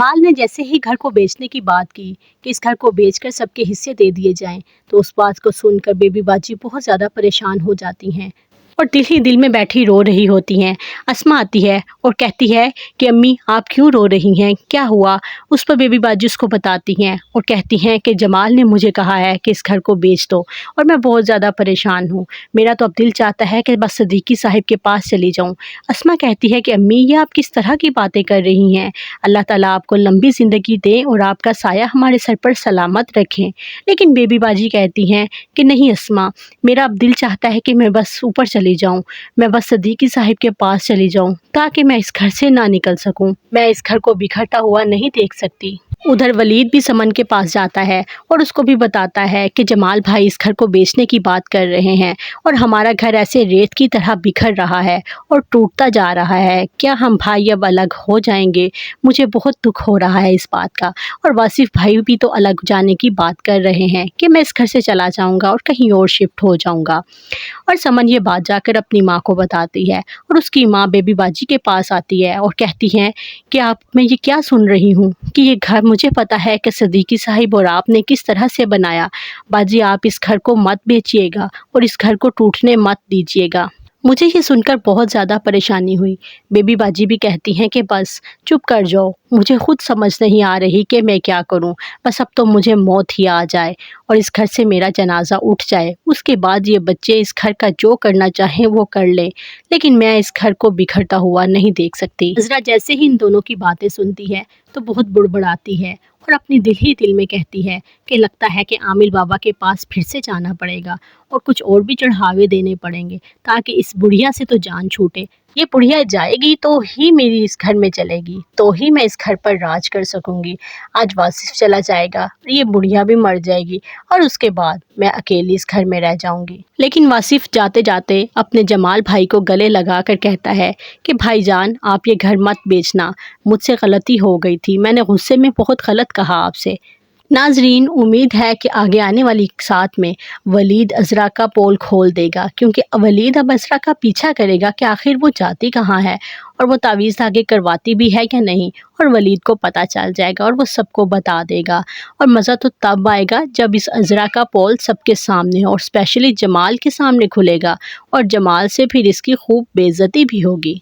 जमाल ने जैसे ही घर को बेचने की बात की कि इस घर को बेचकर सबके हिस्से दे दिए जाएं, तो उस बात को सुनकर बेबी बाजी बहुत ज़्यादा परेशान हो जाती हैं और दिल ही दिल में बैठी रो रही होती हैं। अस्मा आती है और कहती है कि अम्मी आप क्यों रो रही हैं, क्या हुआ? उस पर बेबी बाजी उसको बताती हैं और कहती हैं कि जमाल ने मुझे कहा है कि इस घर को बेच दो और मैं बहुत ज़्यादा परेशान हूँ। मेरा तो अब दिल चाहता है कि बस सदीकी साहिब के पास चली जाऊँ। अस्मा कहती है कि अम्मी ये आप किस तरह की बातें कर रही हैं? अल्लाह ताला आपको लंबी ज़िंदगी दे और आपका साया हमारे सर पर सलामत रखें। लेकिन बेबी बाजी कहती हैं कि नहीं अस्मा, मेरा अब दिल चाहता है कि मैं बस ऊपर चली जाऊं, मैं बस सदीकी साहिब के पास चली जाऊं ताकि मैं इस घर से ना निकल सकूं। मैं इस घर को बिखरता हुआ नहीं देख सकती। उधर वलीद भी समन के पास जाता है और उसको भी बताता है कि जमाल भाई इस घर को बेचने की बात कर रहे हैं और हमारा घर ऐसे रेत की तरह बिखर रहा है और टूटता जा रहा है। क्या हम भाई अब अलग हो जाएंगे? मुझे बहुत दुख हो रहा है इस बात का। और वासिफ भाई भी तो अलग जाने की बात कर रहे हैं कि मैं इस घर से चला जाऊंगा और कहीं और शिफ्ट हो जाऊंगा। और समन ये बात जाकर अपनी माँ को बताती है और उसकी माँ बेबी बाजी के पास आती है और कहती है कि आप, मैं ये क्या सुन रही हूँ कि ये घर मुझे पता है कि सदीकी साहिब और आपने किस तरह से बनाया। बाजी आप इस घर को मत बेचिएगा और इस घर को टूटने मत दीजिएगा। मुझे ये सुनकर बहुत ज़्यादा परेशानी हुई। बेबी बाजी भी कहती हैं कि बस चुप कर जाओ, मुझे खुद समझ नहीं आ रही कि मैं क्या करूं। बस अब तो मुझे मौत ही आ जाए और इस घर से मेरा जनाजा उठ जाए, उसके बाद ये बच्चे इस घर का जो करना चाहें वो कर लें, लेकिन मैं इस घर को बिखरता हुआ नहीं देख सकती। नज़रा जैसे ही इन दोनों की बातें सुनती है तो बहुत बुड़बड़ाती है और अपनी दिल ही दिल में कहती है कि लगता है कि आमिर बाबा के पास फिर से जाना पड़ेगा और कुछ और भी चढ़ावे देने पड़ेंगे ताकि इस बुढ़िया से तो जान छूटे। ये बुढ़िया जाएगी तो ही मेरी इस घर में चलेगी, तो ही मैं इस घर पर राज कर सकूंगी। आज वासिफ चला जाएगा, ये बुढ़िया भी मर जाएगी और उसके बाद मैं अकेली इस घर में रह जाऊंगी। लेकिन वासिफ जाते जाते अपने जमाल भाई को गले लगा कर कहता है कि भाईजान आप ये घर मत बेचना, मुझसे गलती हो गई थी, मैंने गुस्से में बहुत गलत कहा आपसे। नाजरीन, उम्मीद है कि आगे आने वाली साथ में वलीद अज़रा का पोल खोल देगा, क्योंकि वलीद अब अज़रा का पीछा करेगा कि आखिर वो जाती कहाँ है और वो तावीज़ धागे करवाती भी है या नहीं। और वलीद को पता चल जाएगा और वो सबको बता देगा और मज़ा तो तब आएगा जब इस अज़रा का पोल सबके सामने और स्पेशली जमाल के सामने खुलेगा और जमाल से फिर इसकी खूब बेइज्जती भी होगी।